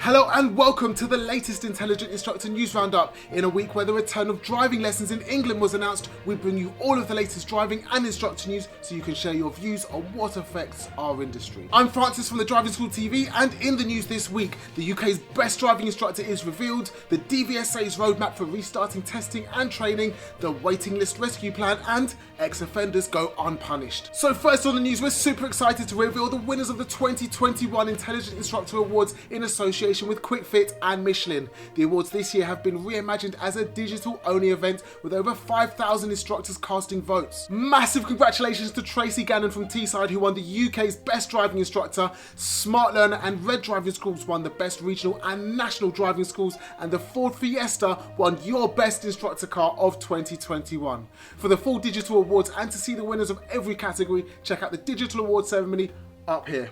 Hello and welcome to the latest Intelligent Instructor News Roundup. In a week where the return of driving lessons in England was announced, we bring you all of the latest driving and instructor news so you can share your views on what affects our industry. I'm Francis from the Driving School TV, and in the news this week, the UK's best driving instructor is revealed, the DVSA's roadmap for restarting testing and training, the waiting list rescue plan, and ex-offenders go unpunished. So first on the news, we're super excited to reveal the winners of the 2021 Intelligent Instructor Awards in association with QuickFit and Michelin. The awards this year have been reimagined as a digital-only event with over 5,000 instructors casting votes. Massive congratulations to Tracy Gannon from Teesside, who won the UK's Best Driving Instructor. Smart Learner and Red Driving Schools won the Best Regional and National Driving Schools, and the Ford Fiesta won your Best Instructor Car of 2021. For the full digital awards and to see the winners of every category, check out the digital award ceremony up here.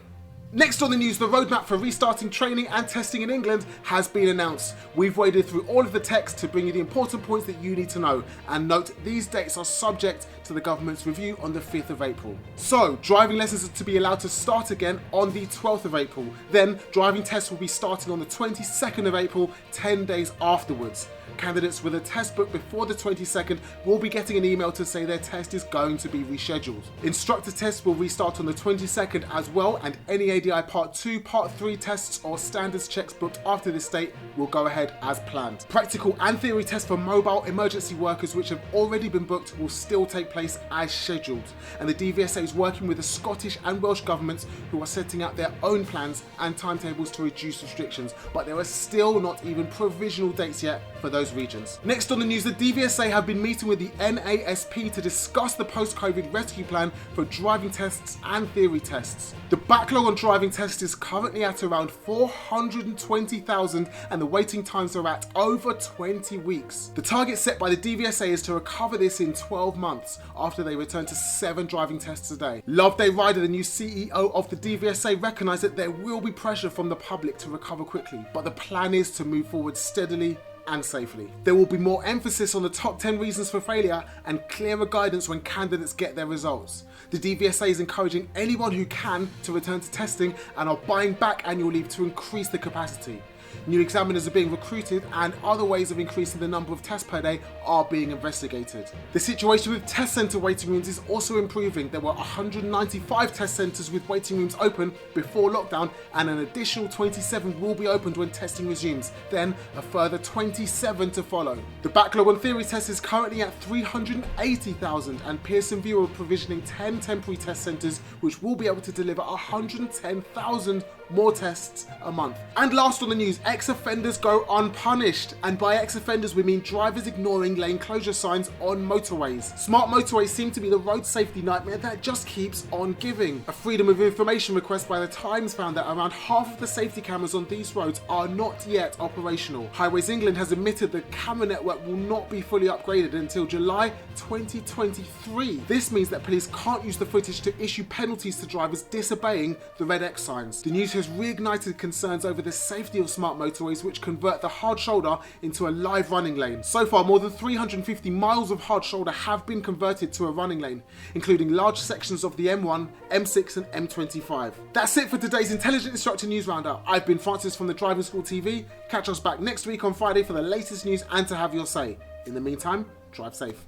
Next on the news, the roadmap for restarting training and testing in England has been announced. We've waded through all of the text to bring you the important points that you need to know. And note, these dates are subject to the government's review on the 5th of April. So, driving lessons are to be allowed to start again on the 12th of April. Then, driving tests will be starting on the 22nd of April, 10 days afterwards. Candidates with a test booked before the 22nd will be getting an email to say their test is going to be rescheduled. Instructor tests will restart on the 22nd as well, and any ADI Part 2, Part 3 tests or standards checks booked after this date will go ahead as planned. Practical and theory tests for mobile emergency workers which have already been booked will still take place as scheduled, and the DVSA is working with the Scottish and Welsh governments who are setting out their own plans and timetables to reduce restrictions, but there are still not even provisional dates yet for those regions. Next on the news, the DVSA have been meeting with the NASP to discuss the post-COVID rescue plan for driving tests and theory tests. The backlog on driving tests is currently at around 420,000 and the waiting times are at over 20 weeks. The target set by the DVSA is to recover this in 12 months after they return to 7 driving tests a day. Loveday Ryder, the new CEO of the DVSA, recognised that there will be pressure from the public to recover quickly, but the plan is to move forward steadily and safely. There will be more emphasis on the top 10 reasons for failure and clearer guidance when candidates get their results. The DVSA is encouraging anyone who can to return to testing and are buying back annual leave to increase the capacity. New examiners are being recruited and other ways of increasing the number of tests per day are being investigated. The situation with test centre waiting rooms is also improving. There were 195 test centres with waiting rooms open before lockdown, and an additional 27 will be opened when testing resumes, then a further 27 to follow. The backlog on theory tests is currently at 380,000, and Pearson VUE are provisioning 10 temporary test centres which will be able to deliver 110,000 more tests a month. And last on the news, ex-offenders go unpunished, and by ex-offenders we mean drivers ignoring lane closure signs on motorways. Smart motorways seem to be the road safety nightmare that just keeps on giving. A Freedom of Information request by the Times found that around half of the safety cameras on these roads are not yet operational. Highways England has admitted the camera network will not be fully upgraded until July 2023. This means that police can't use the footage to issue penalties to drivers disobeying the red X signs. The news has reignited concerns over the safety of smart motorways which convert the hard shoulder into a live running lane. So far, more than 350 miles of hard shoulder have been converted to a running lane, including large sections of the M1, M6 and M25. That's it for today's Intelligent Instructor News Roundup. I've been Francis from the Driving School TV. Catch us back next week on Friday for the latest news and to have your say. In the meantime, drive safe.